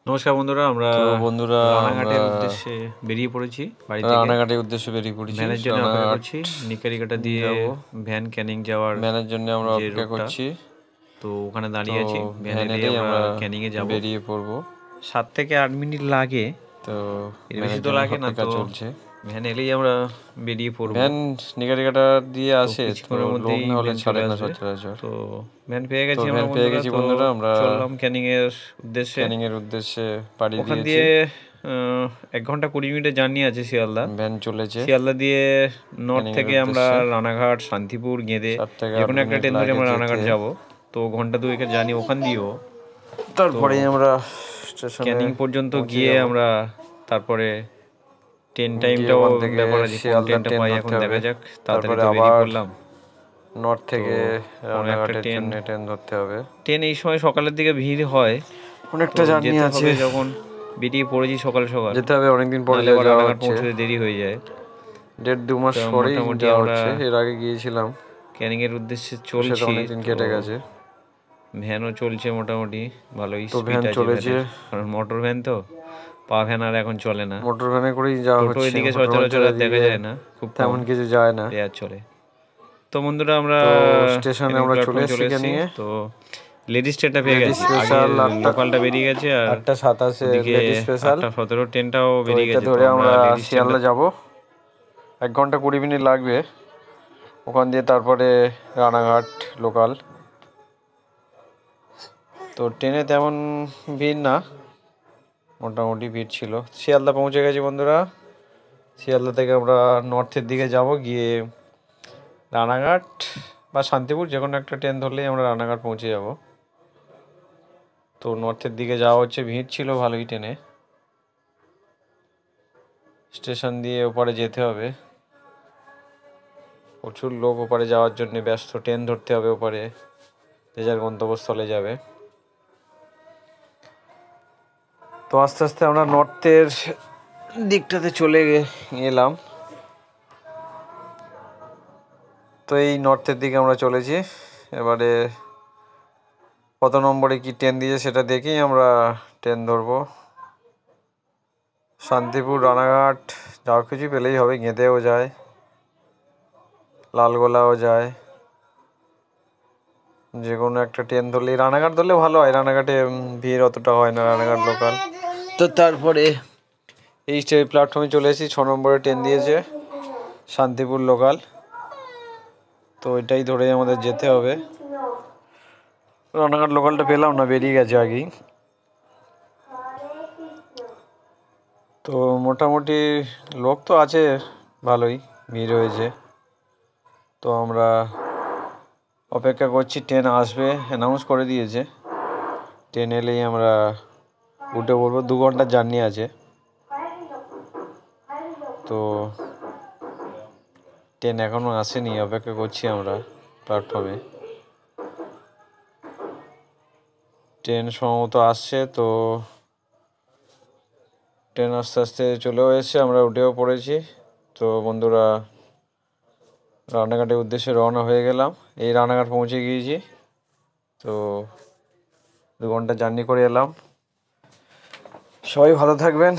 নমস্কার বন্ধুরা, আমরা তো বন্ধুরা আমরা রানাঘাটের উদ্দেশ্যে বেরিয়ে পড়েছি বাড়ি থেকে। রানাঘাটের উদ্দেশ্যে বেরিয়ে পড়েছি। ভ্যানের জন্য অপেক্ষা রানাঘাট করছি। নিকারিকাটা দিয়ে যাব, ভ্যান ক্যানিং যাওয়ার ভ্যানের জন্য আমরা যে অপেক্ষা রুটটা, করছি। তো ওখানে তো দাঁড়িয়ে আছি। ভ্যান ভ্যান এলেই এলেই আমরা আমরা ক্যানিংয়ে যাব। বেরিয়ে পড়বো। 7 থেকে 8 মিনিট লাগে, তো এর বেশি ভ্যানের তো জন্য লাগে না। অপেক্ষা তো চলছে। ভ্যান এলেই আমরা বেরিয়ে পড়বো। ভ্যান নিকারিকাটা দিয়ে তো আসে, তো কিছুক্ষণের লোক মধ্যেই না হলে ভ্যান চলে ছাড়ে না আসবে। সচরাচর। তো ভ্যান পেয়ে তো গেছি আমরা ভ্যান পেয়ে বন্ধুরা। গেছি তো বন্ধুরা, আমরা চললাম ক্যানিংয়ের উদ্দেশ্যে। ক্যানিংয়ের উদ্দেশ্যে পাড়ি ওখান দিয়েছি। দিয়ে 1 ঘন্টা 20 মিনিটের জার্নি আছে শিয়ালদা। ভ্যান চলেছে শিয়ালদা দিয়ে নর্থ ক্যানিংয়ের থেকে আমরা উদ্দেশ্যে। রানাঘাট, শান্তিপুর, গেদে 7 থেকে যে 8 কোনো একটা মিনিট ট্রেন ধরে লাগে আমরা যেতে। রানাঘাট যাব। তো ঘন্টা দুয়েকের জার্নি ওখান দিয়েও। তো তারপরে আমরা স্টেশনে ক্যানিং পর্যন্ত পৌঁছে গিয়ে যাব। আমরা তারপরে ট্রেন গিয়ে টাইমটাও ওখান থেকে ব্যাপার আছে, কোন শিয়ালদার ট্রেনটা ট্রেন পাই এখন ধরতে দেখা হবে। যাক। তাড়াতাড়ি তারপরে তো বেরিয়ে আবার পড়লাম। নর্থ তো থেকে কোনো একটা রানাঘাটের ট্রেন জন্য ট্রেন ধরতে হবে। ট্রেন এই সময় সকালের দিকে ভিড় হয়। তো অনেকটা জার্নি যেতে আছে, হবে, যখন বেরিয়ে পড়েছি সকাল সকাল, যেতে হবে অনেকদিন পরে নাহলে আবার যাওয়া রানাঘাট হচ্ছে। পৌঁছতে দেরি হয়ে যায়। 1.5-2 মাস তো পরেই মোটামুটি যাওয়া আমরা হচ্ছে, এর আগে গিয়েছিলাম। ক্যানিংয়ের উদ্দেশ্যে তো সেটা চলছি। অনেকদিন তো কেটে গেছে। ভ্যানও চলছে মোটামুটি, ভালোই তো স্পিড ভ্যান আছে চলেছে, ভ্যানের, কারণ মোটর ভ্যান তো, পা ভ্যান আর এখন চলে না। মোটর ভ্যানে করেই যাওয়া টোটো হচ্ছে। এদিকে মোটর ভ্যান তো সচরাচর আর দেখা এদিকে যায় না, খুব কম তেমন কিছু যায় না। রেয়ার চলে। তো বন্ধুরা, আমরা তো স্টেশনে ক্যানিং আমরা চলে প্ল্যাটফর্মে এসেছি চলে এসেছি। ক্যানিংয়ে। তো লেডিস ট্রেনটা পেয়ে লেডিস গেছি, আগে স্পেশাল লোকালটা বেরিয়ে গেছে, আর 8:27 ওদিকে লেডিস স্পেশাল। 8:17 ট্রেনটাও তো বেরিয়ে এটা গেছে। তো ধরে আমরা আমরা লেডিস ট্রেনটা শিয়ালদা যাব। 1 ঘন্টা 20 মিনিট লাগবে ওখান দিয়ে, তারপরে রানাঘাট লোকাল। তো ট্রেনে তেমন ভিড় না, মোটামুটি ভিড় ছিল। শিয়ালদা পৌঁছে গেছি বন্ধুরা। শিয়ালদা থেকে আমরা নর্থের দিকে যাব, গিয়ে রানাঘাট বা শান্তিপুর যে কোনো একটা ট্রেন ধরলেই আমরা রানাঘাট পৌঁছে যাব। তো নর্থের দিকে যাওয়া হচ্ছে, ভিড় ছিল ভালোই ট্রেনে। স্টেশন দিয়ে ওপারে যেতে হবে, প্রচুর লোক ওপারে যাওয়ার জন্য ব্যস্ত। ট্রেন ধরতে হবে ওপারে, যে যার গন্তব্যস্থলে যাবে। তো আস্তে আস্তে আমরা নর্থের দিকটাতে চলে এলাম। তো এই নর্থের দিকে আমরা চলেছি। এবারে কত নম্বরে কি ট্রেন দিয়েছে সেটা দেখেই আমরা ট্রেন ধরবো। শান্তিপুর, রানাঘাট যাওয়া কিছু পেলেই হবে। গেঁদেও যায়, লালগোলাও যায়, যে কোনো একটা ট্রেন ধরলেই, রানাঘাট ধরলে ভালো হয়। রানাঘাটে ভিড় অতটা হয় না, রানাঘাট লোকাল। তো তারপরে এই প্ল্যাটফর্মে চলে এসেছি। 6 নম্বরে ট্রেন দিয়েছে, শান্তিপুর লোকাল। তো এটাই ধরেই আমাদের যেতে হবে। রানাঘাট লোকালটা পেলাম না, বেরিয়ে গেছে আগেই। তো মোটামুটি লোক তো আছে ভালোই, ভিড় হয়েছে। তো আমরা অপেক্ষা করছি, ট্রেন আসবে, অ্যানাউন্স করে দিয়েছে। ট্রেন এলেই আমরা উঠে পড়বো। 2 ঘন্টার জার্নি আছে। তো ট্রেন এখনও আসেনি, অপেক্ষা করছি আমরা প্ল্যাটফর্মে। ট্রেন সম্ভবত আসছে। তো ট্রেন আস্তে আস্তে চলেও এসছে, আমরা উঠেও পড়েছি। তো বন্ধুরা, রানাঘাটের উদ্দেশ্যে রওনা হয়ে গেলাম। এই রানাঘাট পৌঁছে গিয়েছি। তো 2 ঘন্টা জার্নি করে এলাম। সবাই ভালো থাকবেন।